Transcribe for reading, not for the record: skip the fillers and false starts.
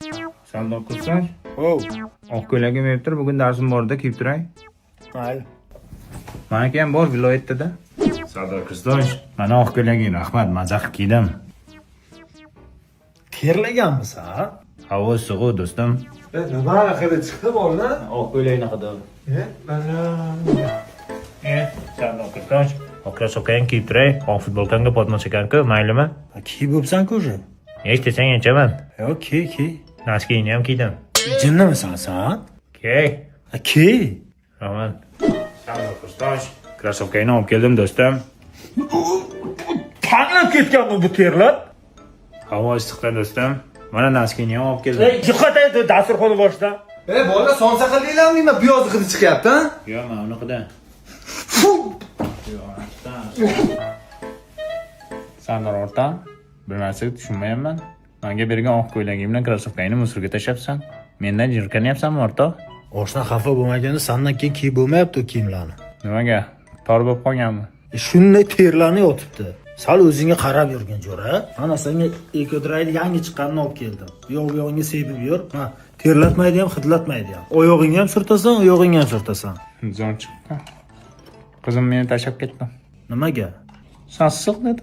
Saldoq qilsan? Oh, Oq ko'ylagim yebdir, bugun darsim borda kiyib turay. mayli. Maniki ham bor viloyatda. Saldoq qizdosh, mana oq ko'ylaging, rahmat, maza qilib kiydim. Terlaganmisan? Havo sovuq do'stim. Nima haqida chiqdi borda? Oq ko'ylakni haqida. Saldoq qizdosh, oq krossovkangni kiyib turay, oq futbolkangga potmoch ekan-ku, maylimi? Kiyib o'psan-ku o'zi. Hech desang yanchaman. Yo'q, kiy. Noskini ham kiydim. Jinnimisan sen? Key. Kiy. Rahmat. Saldoq qizdosh, krossovkangni olib keldim do'stim. Tanlab ketganmi bu terlar? Havo issiqda do'stim. Mana noskini ham olib keldim. Yiqataydi dasturxonni boshida. Bola son saqilinglarmi? Nima piyozni hidi chiqyapti, ha? Yo'q, mana unaqada. Sandor o'rta, bir narsaga tushunmayapman. Menga bergan oq ko'ylaging bilan krossovkangni musorga tashlabsan. Mendan jirkanyapsanmi o'rtoq? Oshna xafa bo'lmaganda sandan keyin kiyib bo'lmayapti u kiyimlarni. Nimaga? Tor bo'lib qolganmi? Shunday terlarni yotibdi. Sal o'zingga qarab yurgin jo'ra. Mana senga ekodrayni yangi chiqqanini olib keldim. Yo'g'ingga sepib yur. Ha, terlatmaydi ham, hidlatmaydi ham. Oyog'ingga ham surtasan, oyog'ingga ham surtasan. Zo'r chiqdi. Qizim meni tashlab ketdi. Nimaga? Sassiq dedi.